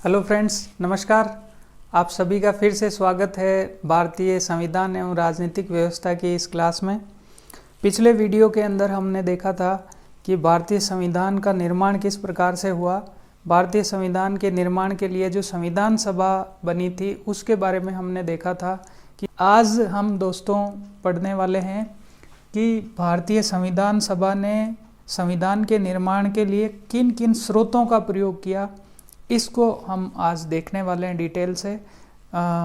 Hello friends, नमस्कार। आप सभी का फिर से स्वागत है भारतीय संविधान एवं राजनीतिक व्यवस्था की इस क्लास में। पिछले वीडियो के अंदर हमने देखा था कि भारतीय संविधान का निर्माण किस प्रकार से हुआ। भारतीय संविधान के निर्माण के लिए जो संविधान सभा बनी थी उसके बारे में हमने देखा था कि आज हम दोस्तों पढ़ने वाले हैं कि भारतीय संविधान सभा ने संविधान के निर्माण के लिए किन किन स्रोतों का प्रयोग किया। इसको हम आज देखने वाले हैं डिटेल से।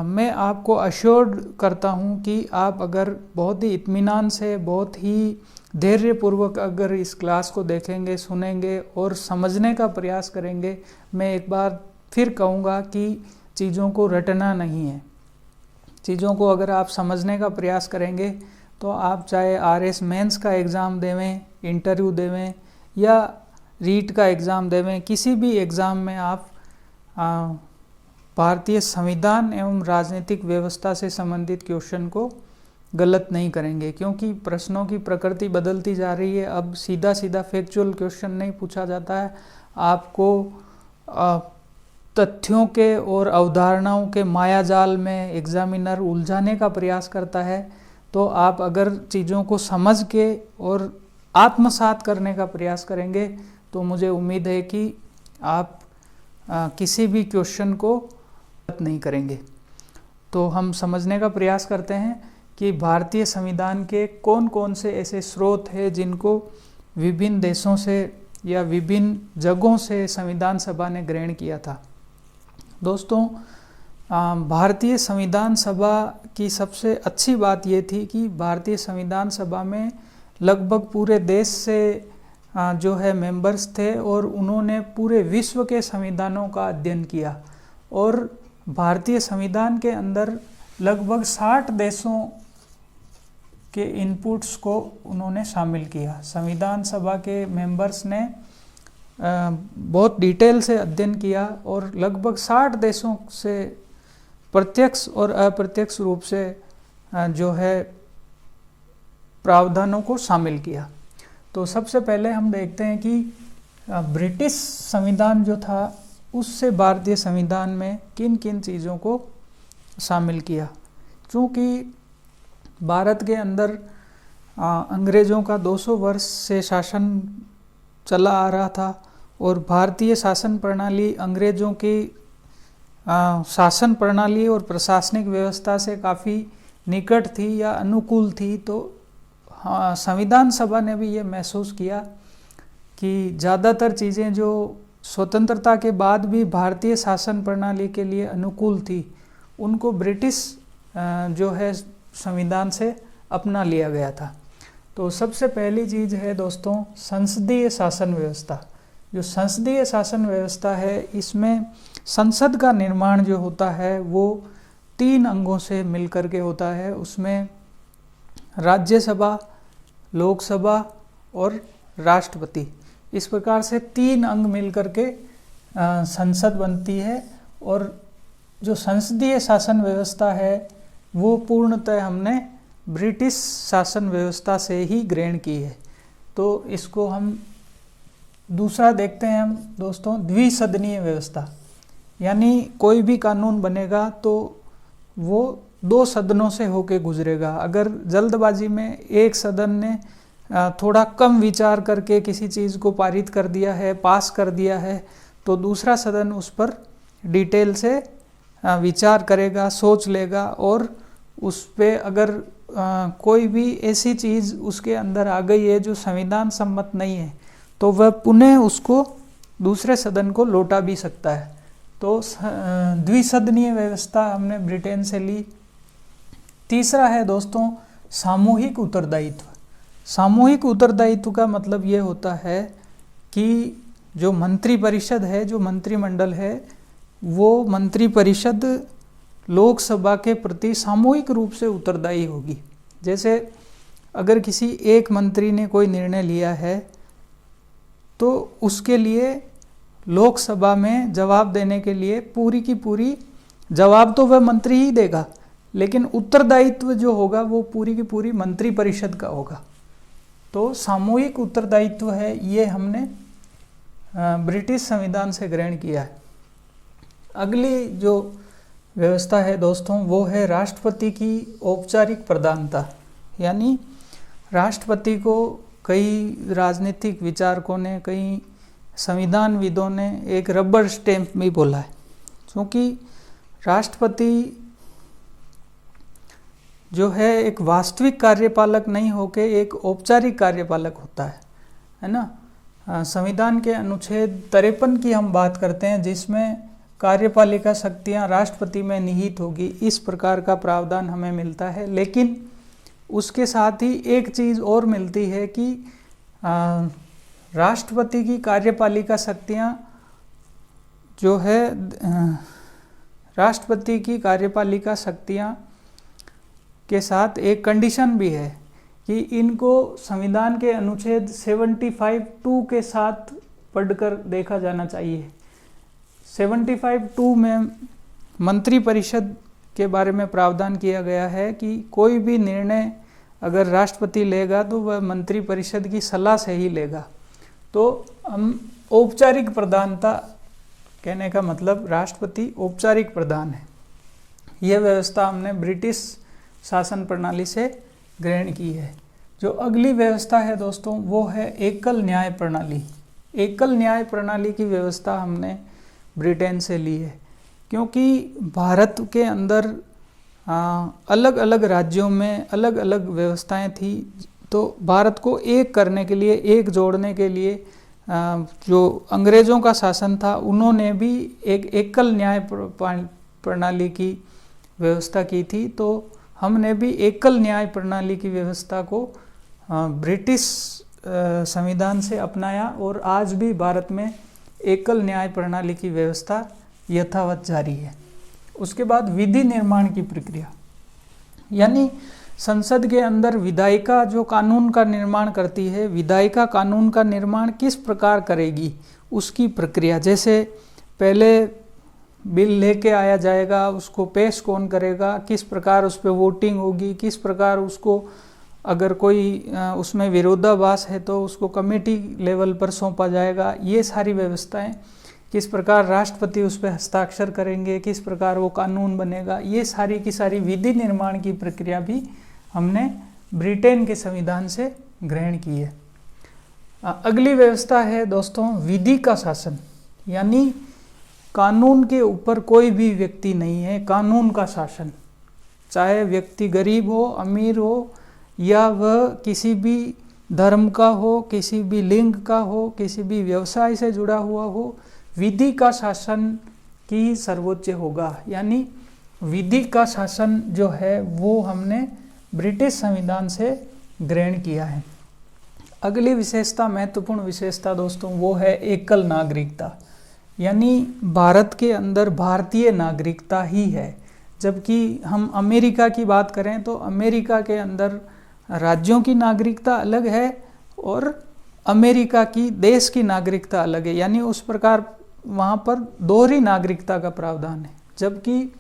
मैं आपको अश्योर्ड करता हूं कि आप अगर बहुत ही इत्मीनान से, बहुत ही धैर्यपूर्वक अगर इस क्लास को देखेंगे, सुनेंगे और समझने का प्रयास करेंगे, मैं एक बार फिर कहूँगा कि चीज़ों को रटना नहीं है। चीज़ों को अगर आप समझने का प्रयास करेंगे तो आप चाहे RS मेंस का एग्ज़ाम देवें, इंटरव्यू देवें या रीट का एग्ज़ाम देवें, किसी भी एग्ज़ाम में आप भारतीय संविधान एवं राजनीतिक व्यवस्था से संबंधित क्वेश्चन को गलत नहीं करेंगे, क्योंकि प्रश्नों की प्रकृति बदलती जा रही है। अब सीधा सीधा फैक्चुअल क्वेश्चन नहीं पूछा जाता है, आपको तथ्यों के और अवधारणाओं के मायाजाल में एग्जामिनर उलझाने का प्रयास करता है। तो आप अगर चीज़ों को समझ के और आत्मसात करने का प्रयास करेंगे तो मुझे उम्मीद है कि आप किसी भी क्वेश्चन को गलत नहीं करेंगे। तो हम समझने का प्रयास करते हैं कि भारतीय संविधान के कौन कौन से ऐसे स्रोत हैं जिनको विभिन्न देशों से या विभिन्न जगहों से संविधान सभा ने ग्रहण किया था। दोस्तों, भारतीय संविधान सभा की सबसे अच्छी बात ये थी कि भारतीय संविधान सभा में लगभग पूरे देश से जो है मेंबर्स थे और उन्होंने पूरे विश्व के संविधानों का अध्ययन किया और भारतीय संविधान के अंदर लगभग 60 देशों के इनपुट्स को उन्होंने शामिल किया। संविधान सभा के मेंबर्स ने बहुत डिटेल से अध्ययन किया और लगभग 60 देशों से प्रत्यक्ष और अप्रत्यक्ष रूप से जो है प्रावधानों को शामिल किया। तो सबसे पहले हम देखते हैं कि ब्रिटिश संविधान जो था उससे भारतीय संविधान में किन किन चीज़ों को शामिल किया। क्योंकि भारत के अंदर अंग्रेज़ों का 200 वर्ष से शासन चला आ रहा था और भारतीय शासन प्रणाली अंग्रेज़ों की शासन प्रणाली और प्रशासनिक व्यवस्था से काफ़ी निकट थी या अनुकूल थी। तो संविधान सभा ने भी ये महसूस किया कि ज़्यादातर चीज़ें जो स्वतंत्रता के बाद भी भारतीय शासन प्रणाली के लिए अनुकूल थी उनको ब्रिटिश जो है संविधान से अपना लिया गया था। तो सबसे पहली चीज़ है दोस्तों संसदीय शासन व्यवस्था। जो संसदीय शासन व्यवस्था है इसमें संसद का निर्माण जो होता है वो 3 अंगों से मिलकर के होता है। उसमें राज्यसभा, लोकसभा और राष्ट्रपति, इस प्रकार से 3 अंग मिलकर के संसद बनती है। और जो संसदीय शासन व्यवस्था है वो पूर्णतः हमने ब्रिटिश शासन व्यवस्था से ही ग्रहण की है। तो इसको हम दूसरा देखते हैं हम दोस्तों द्विसदनीय व्यवस्था। यानी कोई भी कानून बनेगा तो वो 2 सदनों से होके गुजरेगा। अगर जल्दबाजी में एक सदन ने थोड़ा कम विचार करके किसी चीज़ को पारित कर दिया है, पास कर दिया है, तो दूसरा सदन उस पर डिटेल से विचार करेगा, सोच लेगा और उस पे अगर कोई भी ऐसी चीज़ उसके अंदर आ गई है जो संविधान सम्मत नहीं है तो वह पुनः उसको दूसरे सदन को लौटा भी सकता है। तो द्विसदनीय व्यवस्था हमने ब्रिटेन से ली। तीसरा है दोस्तों सामूहिक उत्तरदायित्व। सामूहिक उत्तरदायित्व का मतलब ये होता है कि जो मंत्रिपरिषद है, जो मंत्रिमंडल है, वो मंत्रिपरिषद लोकसभा के प्रति सामूहिक रूप से उत्तरदायी होगी। जैसे अगर किसी एक मंत्री ने कोई निर्णय लिया है तो उसके लिए लोकसभा में जवाब देने के लिए पूरी की पूरी जवाब तो वह मंत्री ही देगा, लेकिन उत्तरदायित्व जो होगा वो पूरी की पूरी मंत्रिपरिषद का होगा। तो सामूहिक उत्तरदायित्व है, ये हमने ब्रिटिश संविधान से ग्रहण किया है। अगली जो व्यवस्था है दोस्तों वो है राष्ट्रपति की औपचारिक प्रधानता। यानी राष्ट्रपति को कई राजनीतिक विचारकों ने, कई संविधानविदों ने एक रबर स्टैंप भी बोला है, क्योंकि राष्ट्रपति जो है एक वास्तविक कार्यपालक नहीं होके एक औपचारिक कार्यपालक होता है ना। संविधान के अनुच्छेद 53 की हम बात करते हैं, जिसमें कार्यपालिका शक्तियां राष्ट्रपति में निहित होगी, इस प्रकार का प्रावधान हमें मिलता है। लेकिन उसके साथ ही एक चीज़ और मिलती है कि राष्ट्रपति की कार्यपालिका शक्तियां जो है, राष्ट्रपति की कार्यपालिका शक्तियां के साथ एक कंडीशन भी है कि इनको संविधान के अनुच्छेद 75(2) के साथ पढ़कर देखा जाना चाहिए। 75(2) में मंत्रिपरिषद के बारे में प्रावधान किया गया है कि कोई भी निर्णय अगर राष्ट्रपति लेगा तो वह मंत्रिपरिषद की सलाह से ही लेगा। तो हम औपचारिक प्रधानता कहने का मतलब राष्ट्रपति औपचारिक प्रधान है। यह व्यवस्था हमने ब्रिटिश शासन प्रणाली से ग्रहण की है। जो अगली व्यवस्था है दोस्तों वो है एकल न्याय प्रणाली। एकल न्याय प्रणाली की व्यवस्था हमने ब्रिटेन से ली है, क्योंकि भारत के अंदर अलग अलग राज्यों में अलग अलग व्यवस्थाएं थी। तो भारत को एक करने के लिए, एक जोड़ने के लिए जो अंग्रेज़ों का शासन था उन्होंने भी एक एकल न्याय प्रणाली की व्यवस्था की थी। तो हमने भी एकल न्याय प्रणाली की व्यवस्था को ब्रिटिश संविधान से अपनाया और आज भी भारत में एकल न्याय प्रणाली की व्यवस्था यथावत जारी है। उसके बाद विधि निर्माण की प्रक्रिया, यानी संसद के अंदर विधायिका जो कानून का निर्माण करती है, विधायिका कानून का निर्माण किस प्रकार करेगी उसकी प्रक्रिया। जैसे पहले बिल लेके आया जाएगा, उसको पेश कौन करेगा, किस प्रकार उस पर वोटिंग होगी, किस प्रकार उसको अगर कोई उसमें विरोधाभास है तो उसको कमेटी लेवल पर सौंपा जाएगा। ये सारी व्यवस्थाएं, किस प्रकार राष्ट्रपति उस पर हस्ताक्षर करेंगे, किस प्रकार वो कानून बनेगा, ये सारी की सारी विधि निर्माण की प्रक्रिया भी हमने ब्रिटेन के संविधान से ग्रहण की है। अगली व्यवस्था है दोस्तों विधि का शासन, यानी कानून के ऊपर कोई भी व्यक्ति नहीं है, कानून का शासन। चाहे व्यक्ति गरीब हो, अमीर हो, या वह किसी भी धर्म का हो, किसी भी लिंग का हो, किसी भी व्यवसाय से जुड़ा हुआ हो, विधि का शासन की सर्वोच्च होगा। यानी विधि का शासन जो है वो हमने ब्रिटिश संविधान से ग्रहण किया है। अगली विशेषता, महत्वपूर्ण विशेषता दोस्तों, वो है एकल नागरिकता। यानी भारत के अंदर भारतीय नागरिकता ही है। जबकि हम अमेरिका की बात करें तो अमेरिका के अंदर राज्यों की नागरिकता अलग है और अमेरिका की देश की नागरिकता अलग है। यानी उस प्रकार वहाँ पर दोहरी नागरिकता का प्रावधान है। जबकि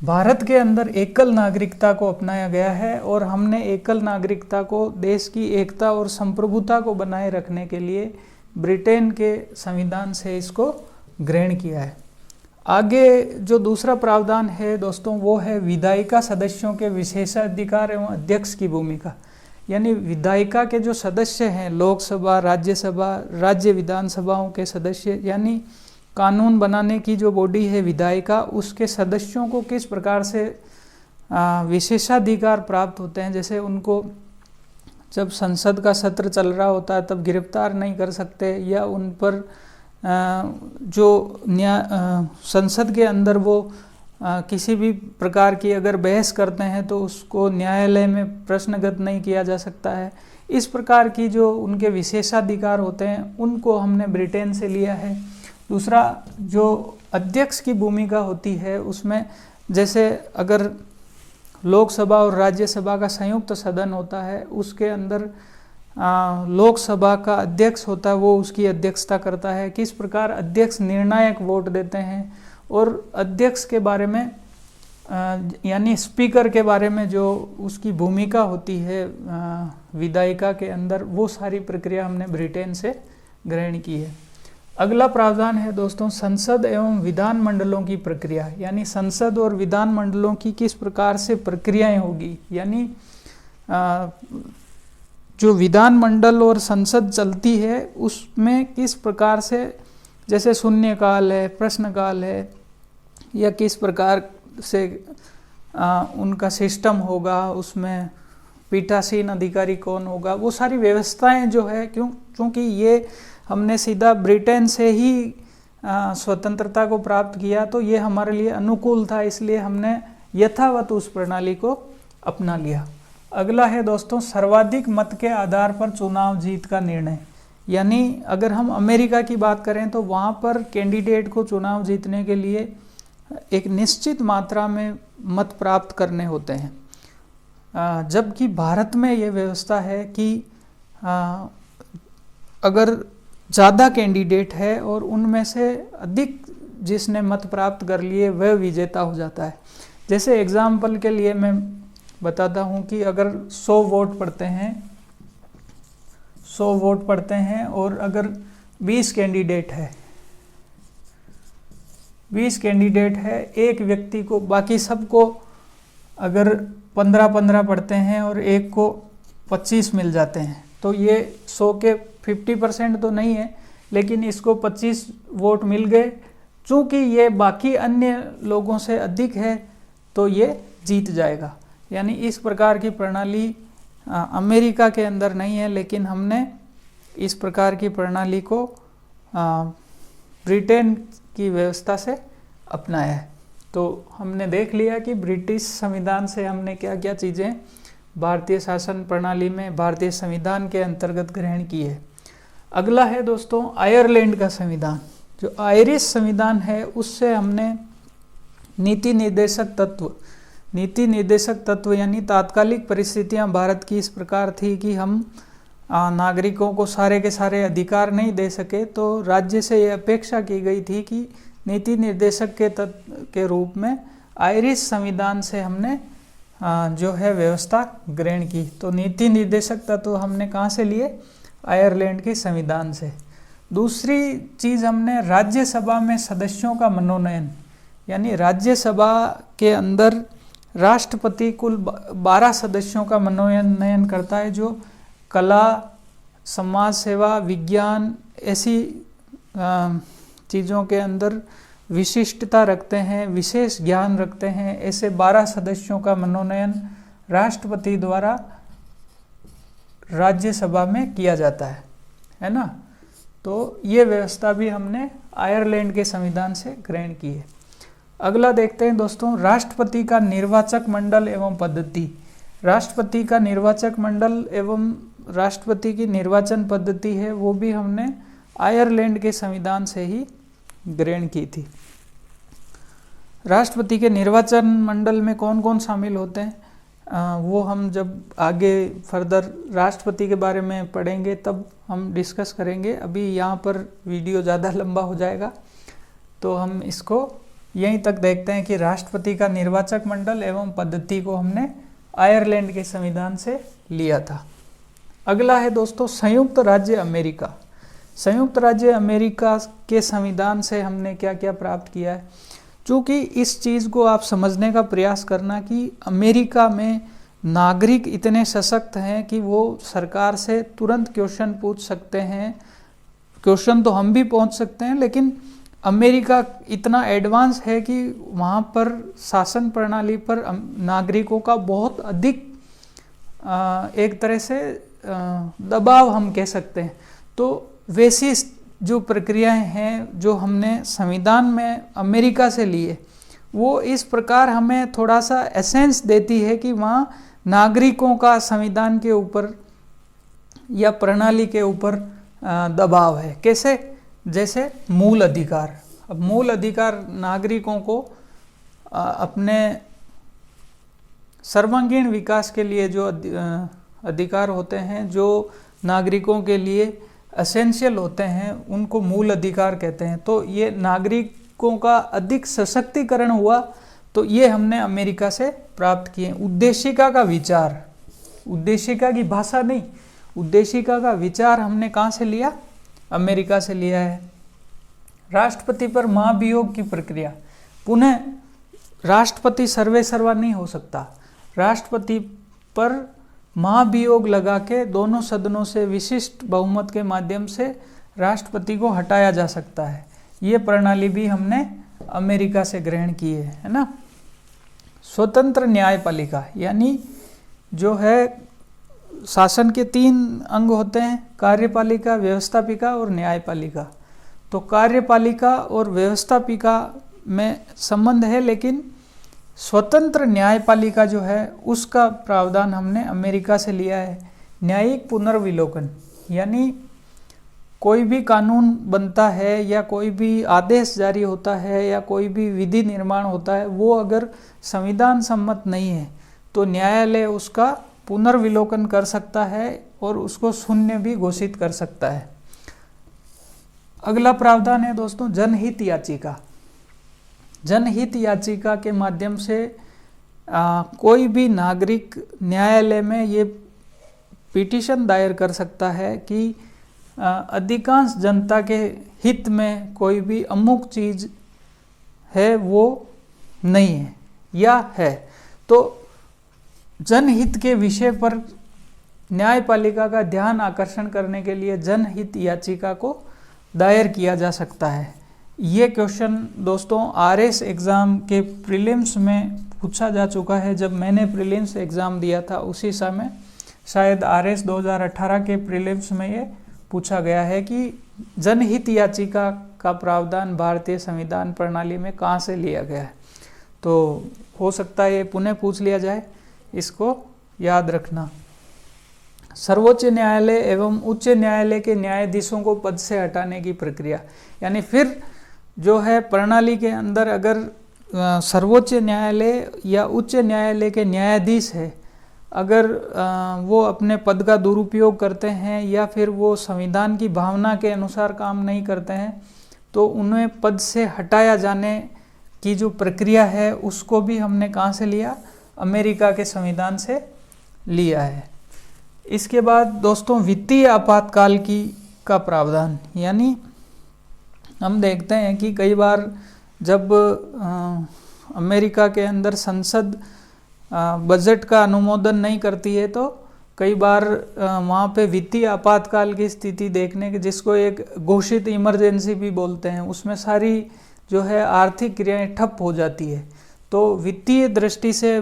भारत के अंदर एकल नागरिकता को अपनाया गया है और हमने एकल नागरिकता को देश की एकता और संप्रभुता को बनाए रखने के लिए ब्रिटेन के संविधान से इसको ग्रहण किया है। आगे जो दूसरा प्रावधान है दोस्तों वो है विधायिका सदस्यों के विशेषाधिकार एवं अध्यक्ष की भूमिका। यानी विधायिका के जो सदस्य हैं, लोकसभा, राज्यसभा, राज्य विधानसभाओं के सदस्य, यानी कानून बनाने की जो बॉडी है विधायिका, उसके सदस्यों को किस प्रकार से विशेषाधिकार प्राप्त होते हैं। जैसे उनको जब संसद का सत्र चल रहा होता है तब गिरफ्तार नहीं कर सकते, या उन पर जो संसद के अंदर वो किसी भी प्रकार की अगर बहस करते हैं तो उसको न्यायालय में प्रश्नगत नहीं किया जा सकता है। इस प्रकार की जो उनके विशेषाधिकार होते हैं उनको हमने ब्रिटेन से लिया है। दूसरा जो अध्यक्ष की भूमिका होती है उसमें, जैसे अगर लोकसभा और राज्यसभा का संयुक्त सदन होता है, उसके अंदर लोकसभा का अध्यक्ष होता है, वो उसकी अध्यक्षता करता है। किस प्रकार अध्यक्ष निर्णायक वोट देते हैं, और अध्यक्ष के बारे में यानी स्पीकर के बारे में जो उसकी भूमिका होती है विधायिका के अंदर, वो सारी प्रक्रिया हमने ब्रिटेन से ग्रहण की है। अगला प्रावधान है दोस्तों संसद एवं विधान मंडलों की प्रक्रिया, यानी संसद और विधान मंडलों की किस प्रकार से प्रक्रियाएं होगी, यानी जो विधान मंडल और संसद चलती है उसमें किस प्रकार से, जैसे शून्यकाल है, प्रश्नकाल है, या किस प्रकार से उनका सिस्टम होगा, उसमें पीठासीन अधिकारी कौन होगा, वो सारी व्यवस्थाएं जो है, क्योंकि ये हमने सीधा ब्रिटेन से ही स्वतंत्रता को प्राप्त किया, तो ये हमारे लिए अनुकूल था, इसलिए हमने यथावत उस प्रणाली को अपना लिया। अगला है दोस्तों सर्वाधिक मत के आधार पर चुनाव जीत का निर्णय, यानी अगर हम अमेरिका की बात करें तो वहाँ पर कैंडिडेट को चुनाव जीतने के लिए एक निश्चित मात्रा में मत प्राप्त करने होते हैं, जबकि भारत में ये व्यवस्था है कि अगर ज़्यादा कैंडिडेट है और उनमें से अधिक जिसने मत प्राप्त कर लिए वह विजेता हो जाता है। जैसे एग्जाम्पल के लिए मैं बताता हूँ कि अगर 100 वोट पड़ते हैं, 100 वोट पड़ते हैं और अगर 20 कैंडिडेट है, 20 कैंडिडेट है, एक व्यक्ति को, बाकी सबको अगर 15-15 पड़ते हैं और एक को 25 मिल जाते हैं, तो ये 100 के 50% तो नहीं है, लेकिन इसको 25 वोट मिल गए। चूँकि ये बाकी अन्य लोगों से अधिक है तो ये जीत जाएगा। यानी इस प्रकार की प्रणाली अमेरिका के अंदर नहीं है, लेकिन हमने इस प्रकार की प्रणाली को ब्रिटेन की व्यवस्था से अपनाया है। तो हमने देख लिया कि ब्रिटिश संविधान से हमने क्या क्या चीज़ें भारतीय शासन प्रणाली में भारतीय संविधान के अंतर्गत ग्रहण की है। अगला है दोस्तों आयरलैंड का संविधान। जो आयरिश संविधान है उससे हमने नीति निर्देशक तत्व यानी तात्कालिक परिस्थितियां भारत की इस प्रकार थी कि हम नागरिकों को सारे के सारे अधिकार नहीं दे सके, तो राज्य से ये अपेक्षा की गई थी कि नीति निर्देशक के तत्व के रूप में आयरिश संविधान से हमने जो है व्यवस्था ग्रहण की। तो नीति निर्देशक तत्व हमने कहाँ से लिए? आयरलैंड के संविधान से। दूसरी चीज़ हमने राज्यसभा में सदस्यों का मनोनयन, यानी राज्यसभा के अंदर राष्ट्रपति कुल 12 सदस्यों का मनोनयन करता है, जो कला, समाज सेवा, विज्ञान ऐसी चीज़ों के अंदर विशिष्टता रखते हैं, विशेष ज्ञान रखते हैं। ऐसे 12 सदस्यों का मनोनयन राष्ट्रपति द्वारा राज्यसभा में किया जाता है ना। तो ये व्यवस्था भी हमने आयरलैंड के संविधान से ग्रहण की है। अगला देखते हैं दोस्तों राष्ट्रपति का निर्वाचक मंडल एवं पद्धति। राष्ट्रपति का निर्वाचक मंडल एवं राष्ट्रपति की निर्वाचन पद्धति है, वो भी हमने आयरलैंड के संविधान से ही ग्रहण की थी। राष्ट्रपति के निर्वाचन मंडल में कौन कौन शामिल होते हैं वो हम जब आगे फर्दर राष्ट्रपति के बारे में पढ़ेंगे तब हम डिस्कस करेंगे। अभी यहाँ पर वीडियो ज़्यादा लंबा हो जाएगा, तो हम इसको यहीं तक देखते हैं कि राष्ट्रपति का निर्वाचक मंडल एवं पद्धति को हमने आयरलैंड के संविधान से लिया था। अगला है दोस्तों संयुक्त राज्य अमेरिका। संयुक्त राज्य अमेरिका के संविधान से हमने क्या क्या प्राप्त किया है, चूँकि इस चीज़ को आप समझने का प्रयास करना कि अमेरिका में नागरिक इतने सशक्त हैं कि वो सरकार से तुरंत क्वेश्चन पूछ सकते हैं। क्वेश्चन तो हम भी पहुंच सकते हैं, लेकिन अमेरिका इतना एडवांस है कि वहाँ पर शासन प्रणाली पर नागरिकों का बहुत अधिक एक तरह से दबाव हम कह सकते हैं। तो वैसी जो प्रक्रियाएं हैं जो हमने संविधान में अमेरिका से लिए, वो इस प्रकार हमें थोड़ा सा एसेंस देती है कि वहाँ नागरिकों का संविधान के ऊपर या प्रणाली के ऊपर दबाव है। कैसे? जैसे मूल अधिकार। अब मूल अधिकार नागरिकों को अपने सर्वांगीण विकास के लिए जो अधिकार होते हैं, जो नागरिकों के लिए एसेंशियल होते हैं, उनको मूल अधिकार कहते हैं। तो ये नागरिकों का अधिक सशक्तिकरण हुआ, तो ये हमने अमेरिका से प्राप्त किए। उद्देशिका का विचार, उद्देशिका की भाषा नहीं, उद्देशिका का विचार हमने कहाँ से लिया? अमेरिका से लिया है। राष्ट्रपति पर महाभियोग की प्रक्रिया, पुनः राष्ट्रपति सर्वे सर्वा नहीं हो सकता, राष्ट्रपति पर महाभियोग लगा के दोनों सदनों से विशिष्ट बहुमत के माध्यम से राष्ट्रपति को हटाया जा सकता है। ये प्रणाली भी हमने अमेरिका से ग्रहण की है ना। स्वतंत्र न्यायपालिका, यानी जो है शासन के 3 अंग होते हैं, कार्यपालिका, व्यवस्थापिका और न्यायपालिका। तो कार्यपालिका और व्यवस्थापिका में संबंध है, लेकिन स्वतंत्र न्यायपालिका जो है उसका प्रावधान हमने अमेरिका से लिया है। न्यायिक पुनर्विलोकन, यानी कोई भी कानून बनता है या कोई भी आदेश जारी होता है या कोई भी विधि निर्माण होता है, वो अगर संविधान सम्मत नहीं है तो न्यायालय उसका पुनर्विलोकन कर सकता है और उसको शून्य भी घोषित कर सकता है। अगला प्रावधान है दोस्तों जनहित याचिका। जनहित याचिका के माध्यम से कोई भी नागरिक न्यायालय में ये पिटीशन दायर कर सकता है कि अधिकांश जनता के हित में कोई भी अमुक चीज है वो नहीं है या है। तो जनहित के विषय पर न्यायपालिका का ध्यान आकर्षण करने के लिए जनहित याचिका को दायर किया जा सकता है। ये क्वेश्चन दोस्तों आरएस एग्ज़ाम के प्रीलिम्स में पूछा जा चुका है। जब मैंने प्रीलिम्स एग्ज़ाम दिया था उसी समय शायद आरएस 2018 के प्रीलिम्स में ये पूछा गया है कि जनहित याचिका का प्रावधान भारतीय संविधान प्रणाली में कहाँ से लिया गया है। तो हो सकता है ये पुनः पूछ लिया जाए, इसको याद रखना। सर्वोच्च न्यायालय एवं उच्च न्यायालय के न्यायाधीशों को पद से हटाने की प्रक्रिया, यानी फिर जो है प्रणाली के अंदर अगर सर्वोच्च न्यायालय या उच्च न्यायालय के न्यायाधीश है, अगर वो अपने पद का दुरुपयोग करते हैं या फिर वो संविधान की भावना के अनुसार काम नहीं करते हैं, तो उन्हें पद से हटाया जाने की जो प्रक्रिया है उसको भी हमने कहाँ से लिया, अमेरिका के संविधान से लिया है। इसके बाद दोस्तों वित्तीय आपातकाल का प्रावधान, यानी हम देखते हैं कि कई बार जब अमेरिका के अंदर संसद बजट का अनुमोदन नहीं करती है तो कई बार वहाँ पे वित्तीय आपातकाल की स्थिति देखने के, जिसको एक घोषित इमरजेंसी भी बोलते हैं, उसमें सारी जो है आर्थिक क्रियाएं ठप हो जाती है। तो वित्तीय दृष्टि से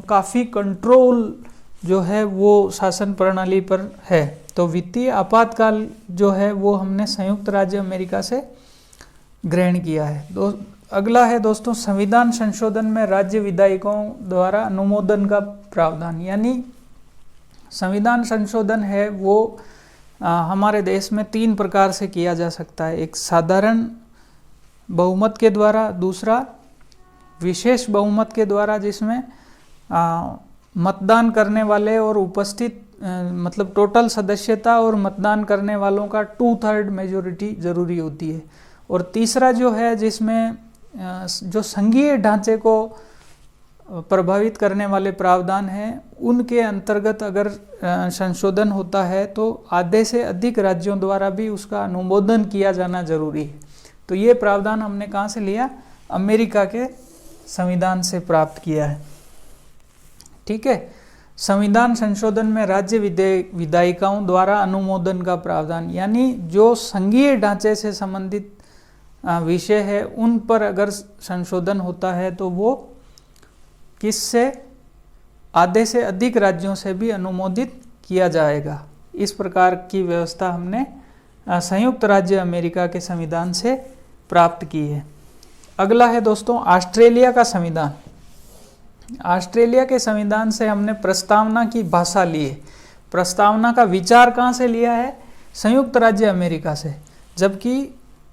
काफ़ी कंट्रोल जो है वो शासन प्रणाली पर है। तो वित्तीय आपातकाल जो है वो हमने संयुक्त राज्य अमेरिका से ग्रहण किया है। अगला है दोस्तों संविधान संशोधन में राज्य विधायकों द्वारा अनुमोदन का प्रावधान, यानी संविधान संशोधन है वो हमारे देश में 3 प्रकार से किया जा सकता है। एक साधारण बहुमत के द्वारा, दूसरा विशेष बहुमत के द्वारा जिसमें मतदान करने वाले और उपस्थित मतलब टोटल सदस्यता और मतदान करने वालों का 2/3 मेजोरिटी जरूरी होती है, और तीसरा जो है जिसमें जो संघीय ढांचे को प्रभावित करने वाले प्रावधान हैं उनके अंतर्गत अगर संशोधन होता है तो आधे से अधिक राज्यों द्वारा भी उसका अनुमोदन किया जाना जरूरी है। तो ये प्रावधान हमने कहाँ से लिया, अमेरिका के संविधान से प्राप्त किया है। ठीक है, संविधान संशोधन में राज्य विधायिकाओं द्वारा अनुमोदन का प्रावधान, यानी जो संघीय ढांचे से संबंधित विषय है उन पर अगर संशोधन होता है तो वो किससे, आधे से अधिक राज्यों से भी अनुमोदित किया जाएगा। इस प्रकार की व्यवस्था हमने संयुक्त राज्य अमेरिका के संविधान से प्राप्त की है। अगला है दोस्तों ऑस्ट्रेलिया का संविधान। ऑस्ट्रेलिया के संविधान से हमने प्रस्तावना की भाषा ली है। प्रस्तावना का विचार कहाँ से लिया है, संयुक्त राज्य अमेरिका से, जबकि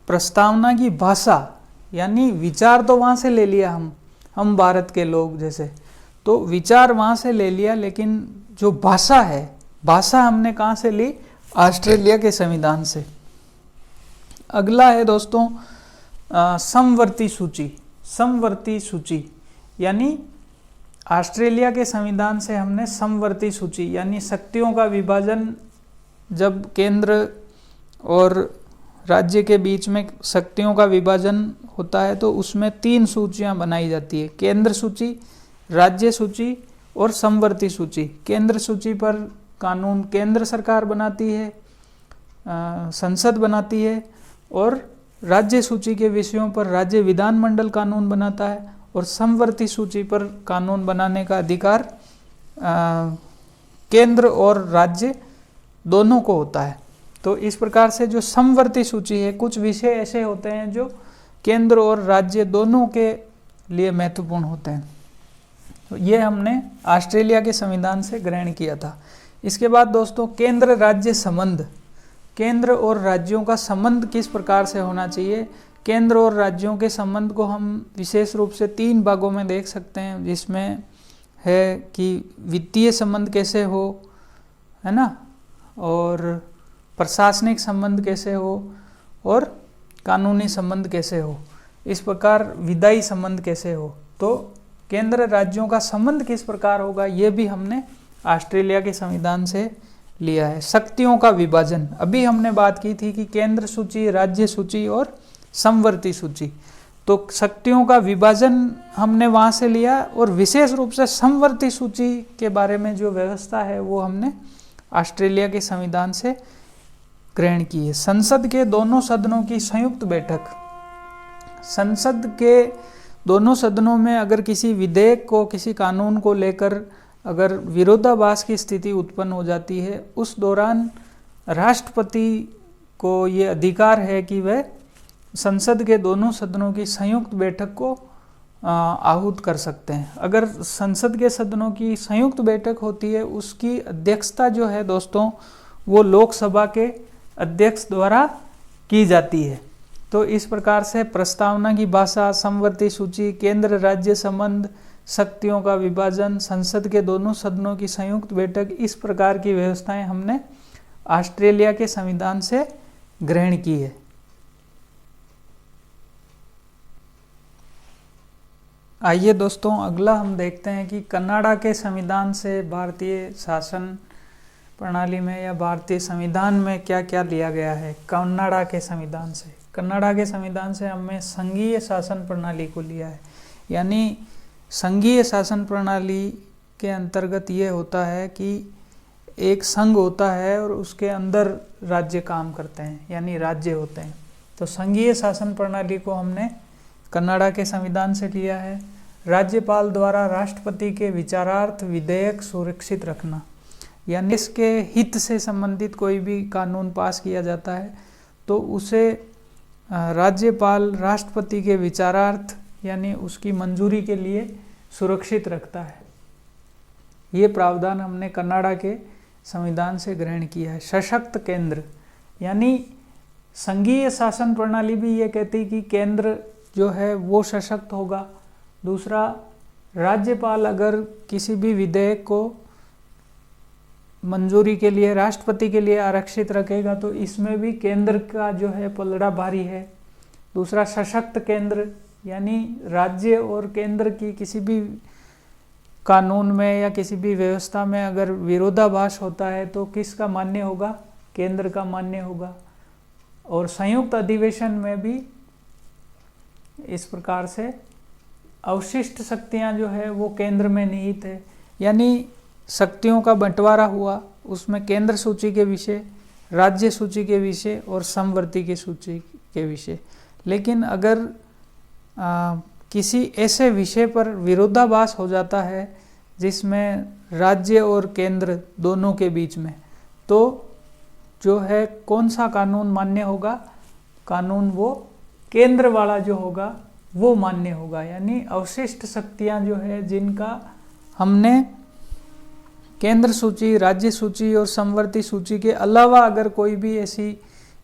प्रस्तावना की भाषा यानी विचार तो वहाँ से ले लिया हम भारत के लोग जैसे, तो विचार वहाँ से ले लिया, लेकिन जो भाषा है, भाषा हमने कहाँ से ली, ऑस्ट्रेलिया के संविधान से। अगला है दोस्तों समवर्ती सूची। समवर्ती सूची यानी ऑस्ट्रेलिया के संविधान से हमने समवर्ती सूची यानी शक्तियों का विभाजन जब केंद्र और राज्य के बीच में शक्तियों का विभाजन होता है तो उसमें 3 सूचियां बनाई जाती है, केंद्र सूची, राज्य सूची और समवर्ती सूची। केंद्र सूची पर कानून केंद्र सरकार बनाती है, संसद बनाती है, और राज्य सूची के विषयों पर राज्य विधानमंडल कानून बनाता है, और समवर्ती सूची पर कानून बनाने का अधिकार केंद्र और राज्य दोनों को होता है। तो इस प्रकार से जो समवर्ती सूची है, कुछ विषय ऐसे होते हैं जो केंद्र और राज्य दोनों के लिए महत्वपूर्ण होते हैं। तो ये हमने ऑस्ट्रेलिया के संविधान से ग्रहण किया था। इसके बाद दोस्तों केंद्र राज्य संबंध, केंद्र और राज्यों का संबंध किस प्रकार से होना चाहिए। केंद्र और राज्यों के संबंध को हम विशेष रूप से 3 भागों में देख सकते हैं, जिसमें है कि वित्तीय संबंध कैसे हो, है ना, और प्रशासनिक संबंध कैसे हो, और कानूनी संबंध कैसे हो, इस प्रकार विधायी संबंध कैसे हो। तो केंद्र राज्यों का संबंध किस प्रकार होगा, ये भी हमने ऑस्ट्रेलिया के संविधान से लिया है। शक्तियों का विभाजन, अभी हमने बात की थी कि केंद्र सूची, राज्य सूची और समवर्ती सूची, तो शक्तियों का विभाजन हमने वहाँ से लिया, और विशेष रूप से समवर्ती सूची के बारे में जो व्यवस्था है वो हमने ऑस्ट्रेलिया के संविधान से ग्रहण की है। संसद के दोनों सदनों की संयुक्त बैठक, संसद के दोनों सदनों में अगर किसी विधेयक को, किसी कानून को लेकर अगर विरोधाभास की स्थिति उत्पन्न हो जाती है, उस दौरान राष्ट्रपति को ये अधिकार है कि वह संसद के दोनों सदनों की संयुक्त बैठक को आहूत कर सकते हैं। अगर संसद के सदनों की संयुक्त बैठक होती है, उसकी अध्यक्षता जो है दोस्तों वो लोकसभा के अध्यक्ष द्वारा की जाती है। तो इस प्रकार से प्रस्तावना की भाषा, समवर्ती सूची, केंद्र राज्य संबंध, शक्तियों का विभाजन, संसद के दोनों सदनों की संयुक्त बैठक, इस प्रकार की व्यवस्थाएं हमने ऑस्ट्रेलिया के संविधान से ग्रहण की है। आइए दोस्तों अगला हम देखते हैं कि कनाडा के संविधान से भारतीय शासन प्रणाली में या भारतीय संविधान में क्या क्या लिया गया है। कनाडा के संविधान से, कनाडा के संविधान से हमने संघीय शासन प्रणाली को लिया है। यानी संघीय शासन प्रणाली के अंतर्गत ये होता है कि एक संघ होता है और उसके अंदर राज्य काम करते हैं, यानी राज्य होते हैं। तो संघीय शासन प्रणाली को हमने कनाडा के संविधान से लिया है। राज्यपाल द्वारा राष्ट्रपति के विचारार्थ विधेयक सुरक्षित रखना, यानी इसके हित से संबंधित कोई भी कानून पास किया जाता है तो उसे राज्यपाल राष्ट्रपति के विचारार्थ यानी उसकी मंजूरी के लिए सुरक्षित रखता है। ये प्रावधान हमने कनाडा के संविधान से ग्रहण किया है। सशक्त केंद्र, यानी संघीय शासन प्रणाली भी ये कहती कि केंद्र जो है वो सशक्त होगा। दूसरा, राज्यपाल अगर किसी भी विधेयक को मंजूरी के लिए राष्ट्रपति के लिए आरक्षित रखेगा तो इसमें भी केंद्र का जो है पलड़ा भारी है। दूसरा, सशक्त केंद्र, यानी राज्य और केंद्र की किसी भी कानून में या किसी भी व्यवस्था में अगर विरोधाभास होता है तो किसका मान्य होगा, केंद्र का मान्य होगा। और संयुक्त अधिवेशन में भी इस प्रकार से अवशिष्ट शक्तियां जो है वो केंद्र में निहित है, यानी शक्तियों का बंटवारा हुआ, उसमें केंद्र सूची के विषय, राज्य सूची के विषय और समवर्ती की सूची के विषय। लेकिन अगर किसी ऐसे विषय पर विरोधाभास हो जाता है जिसमें राज्य और केंद्र दोनों के बीच में, तो जो है कौन सा कानून मान्य होगा, कानून वो केंद्र वाला जो होगा वो मान्य होगा। यानी अवशिष्ट शक्तियां जो है जिनका हमने केंद्र सूची, राज्य सूची और समवर्ती सूची के अलावा अगर कोई भी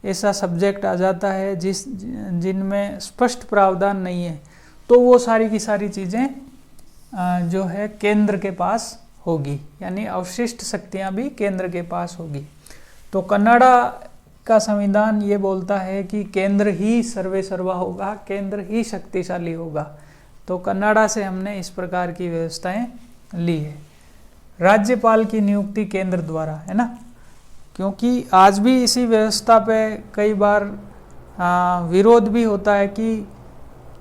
ऐसा सब्जेक्ट आ जाता है जिनमें स्पष्ट प्रावधान नहीं है तो वो सारी की सारी चीज़ें जो है केंद्र के पास होगी, यानी अवशिष्ट शक्तियां भी केंद्र के पास होगी। तो कनाडा का संविधान ये बोलता है कि केंद्र ही सर्वे सर्वा होगा, केंद्र ही शक्तिशाली होगा। तो कनाडा से हमने इस प्रकार की व्यवस्थाएं ली है। राज्यपाल की नियुक्ति केंद्र द्वारा, है ना, क्योंकि आज भी इसी व्यवस्था पे कई बार विरोध भी होता है कि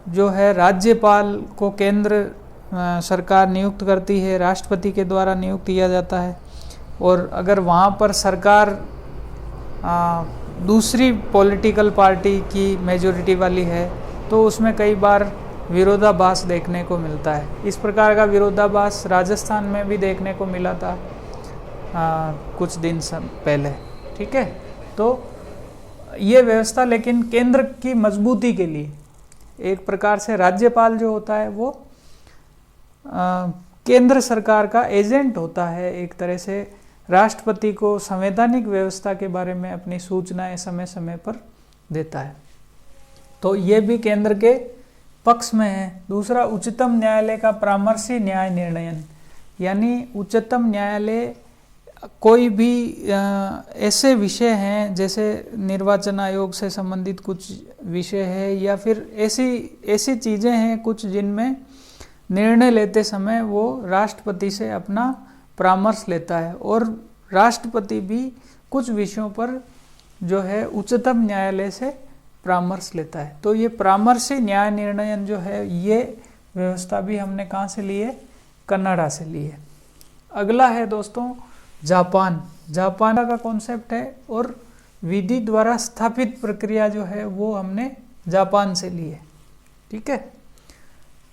जो है राज्यपाल को केंद्र सरकार नियुक्त करती है, राष्ट्रपति के द्वारा नियुक्त किया जाता है, और अगर वहाँ पर सरकार दूसरी पॉलिटिकल पार्टी की मेजॉरिटी वाली है तो उसमें कई बार विरोधाभास देखने को मिलता है। इस प्रकार का विरोधाभास राजस्थान में भी देखने को मिला था कुछ दिन पहले। ठीक है, तो ये व्यवस्था लेकिन केंद्र की मजबूती के लिए, एक प्रकार से राज्यपाल जो होता है वो केंद्र सरकार का एजेंट होता है, एक तरह से राष्ट्रपति को संवैधानिक व्यवस्था के बारे में अपनी सूचनाएं समय समय पर देता है। तो ये भी केंद्र के पक्ष में है। दूसरा, उच्चतम न्यायालय का परामर्शी न्याय निर्णयन, यानी उच्चतम न्यायालय कोई भी ऐसे विषय हैं जैसे निर्वाचन आयोग से संबंधित कुछ विषय है या फिर ऐसी चीज़ें हैं कुछ जिनमें निर्णय लेते समय वो राष्ट्रपति से अपना परामर्श लेता है, और राष्ट्रपति भी कुछ विषयों पर जो है उच्चतम न्यायालय से परामर्श लेता है। तो ये परामर्शी न्याय निर्णयन जो है ये व्यवस्था भी हमने कहाँ से ली है? कनाडा से ली है। अगला है दोस्तों जापान। जापान का कॉन्सेप्ट है और विधि द्वारा स्थापित प्रक्रिया जो है वो हमने जापान से ली है। ठीक है।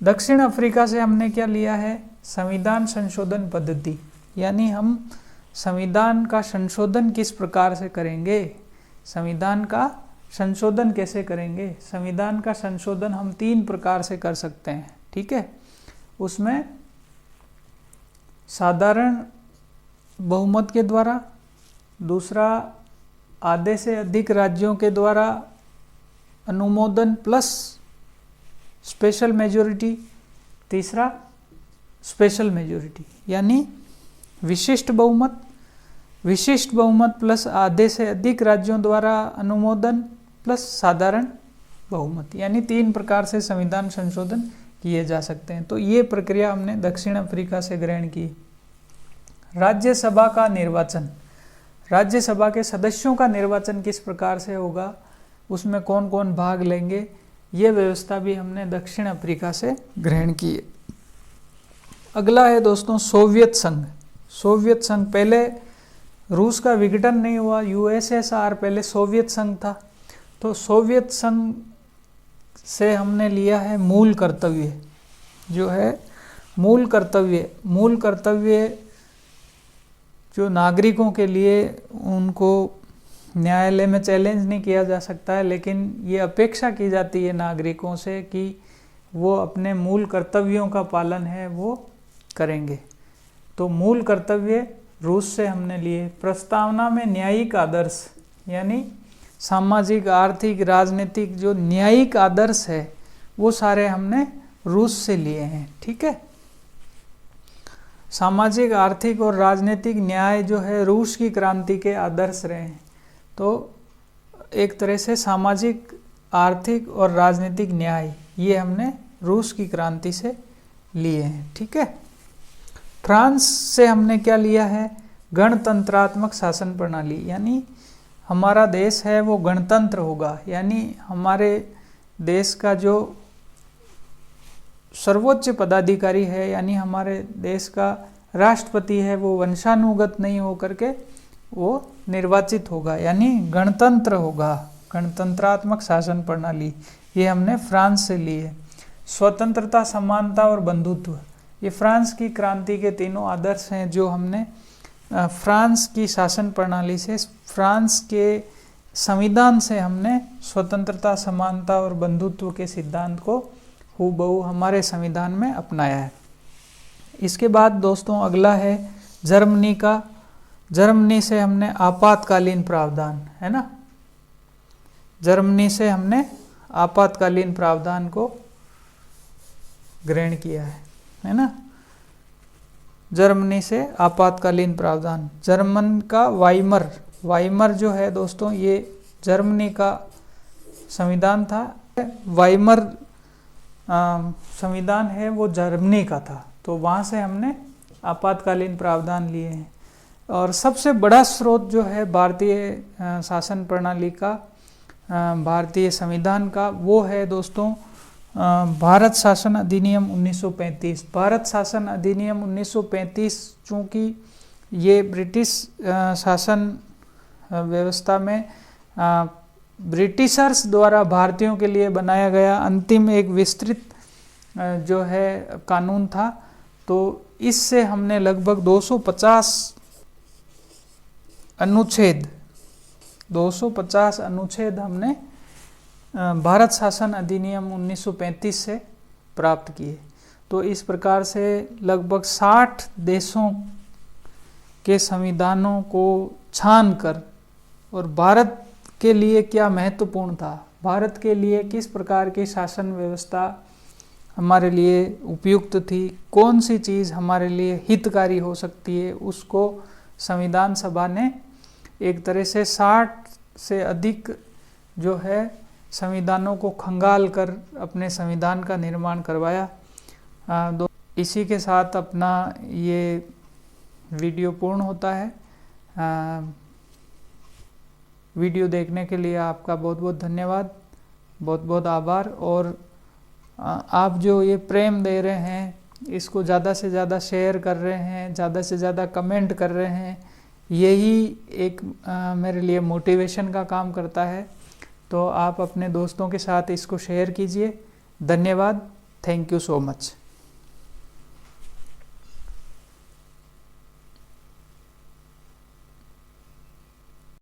दक्षिण अफ्रीका से हमने क्या लिया है? संविधान संशोधन पद्धति, यानी हम संविधान का संशोधन किस प्रकार से करेंगे, संविधान का संशोधन कैसे करेंगे। संविधान का संशोधन हम 3 प्रकार से कर सकते हैं। ठीक है, उसमें साधारण बहुमत के द्वारा, दूसरा आधे से अधिक राज्यों के द्वारा अनुमोदन प्लस स्पेशल मेजॉरिटी, तीसरा स्पेशल मेजॉरिटी यानी विशिष्ट बहुमत प्लस आधे से अधिक राज्यों द्वारा अनुमोदन प्लस साधारण बहुमत, यानी 3 प्रकार से संविधान संशोधन किए जा सकते हैं। तो ये प्रक्रिया हमने दक्षिण अफ्रीका से ग्रहण की। राज्यसभा का निर्वाचन, राज्यसभा के सदस्यों का निर्वाचन किस प्रकार से होगा, उसमें कौन कौन भाग लेंगे, ये व्यवस्था भी हमने दक्षिण अफ्रीका से ग्रहण की। अगला है दोस्तों सोवियत संघ। सोवियत संघ, पहले रूस का विघटन नहीं हुआ, यूएसएसआर पहले सोवियत संघ था। तो सोवियत संघ से हमने लिया है मूल कर्तव्य, जो है मूल कर्तव्य जो नागरिकों के लिए, उनको न्यायालय में चैलेंज नहीं किया जा सकता है, लेकिन ये अपेक्षा की जाती है नागरिकों से कि वो अपने मूल कर्तव्यों का पालन है वो करेंगे। तो मूल कर्तव्य रूस से हमने लिए। प्रस्तावना में न्यायिक आदर्श, यानी सामाजिक, आर्थिक, राजनीतिक जो न्यायिक आदर्श है वो सारे हमने रूस से लिए हैं। ठीक है, सामाजिक, आर्थिक और राजनीतिक न्याय जो है रूस की क्रांति के आदर्श रहे हैं। तो एक तरह से सामाजिक, आर्थिक और राजनीतिक न्याय ये हमने रूस की क्रांति से लिए हैं। ठीक है। फ्रांस से हमने क्या लिया है? गणतंत्रात्मक शासन प्रणाली, यानी हमारा देश है वो गणतंत्र होगा, यानी हमारे देश का जो सर्वोच्च पदाधिकारी है, यानी हमारे देश का राष्ट्रपति है, वो वंशानुगत नहीं होकर के वो निर्वाचित होगा, यानी गणतंत्र होगा। गणतंत्रात्मक शासन प्रणाली ये हमने फ्रांस से ली है। स्वतंत्रता, समानता और बंधुत्व, ये फ्रांस की क्रांति के तीनों आदर्श हैं जो हमने फ्रांस की शासन प्रणाली से, फ्रांस के संविधान से हमने स्वतंत्रता, समानता और बंधुत्व के सिद्धांत को हूबहू हमारे संविधान में अपनाया है। इसके बाद दोस्तों अगला है जर्मनी का। जर्मनी से हमने आपातकालीन प्रावधान, है ना, जर्मनी से हमने आपातकालीन प्रावधान को ग्रहण किया है ना। जर्मनी से आपातकालीन प्रावधान। जर्मन का वाइमर जो है दोस्तों ये जर्मनी का संविधान था। वाइमर संविधान है वो जर्मनी का था, तो वहाँ से हमने आपातकालीन प्रावधान लिए हैं। और सबसे बड़ा स्रोत जो है भारतीय शासन प्रणाली का भारतीय संविधान का, वो है दोस्तों भारत शासन अधिनियम 1935। भारत शासन अधिनियम 1935 चूँकि ये ब्रिटिश शासन व्यवस्था में ब्रिटिशर्स द्वारा भारतीयों के लिए बनाया गया अंतिम एक विस्तृत जो है कानून था, तो इससे हमने लगभग 250 अनुच्छेद हमने भारत शासन अधिनियम 1935 से प्राप्त किए। तो इस प्रकार से लगभग 60 देशों के संविधानों को छानकर, और भारत के लिए क्या महत्वपूर्ण था, भारत के लिए किस प्रकार की शासन व्यवस्था हमारे लिए उपयुक्त थी, कौन सी चीज़ हमारे लिए हितकारी हो सकती है, उसको संविधान सभा ने एक तरह से 60 से अधिक जो है संविधानों को खंगाल कर अपने संविधान का निर्माण करवाया। इसी के साथ अपना ये वीडियो पूर्ण होता है। वीडियो देखने के लिए आपका बहुत बहुत धन्यवाद, बहुत बहुत आभार। और आप जो ये प्रेम दे रहे हैं, इसको ज़्यादा से ज़्यादा शेयर कर रहे हैं, ज़्यादा से ज़्यादा कमेंट कर रहे हैं, यही एक मेरे लिए मोटिवेशन का काम करता है। तो आप अपने दोस्तों के साथ इसको शेयर कीजिए। धन्यवाद। Thank you so much.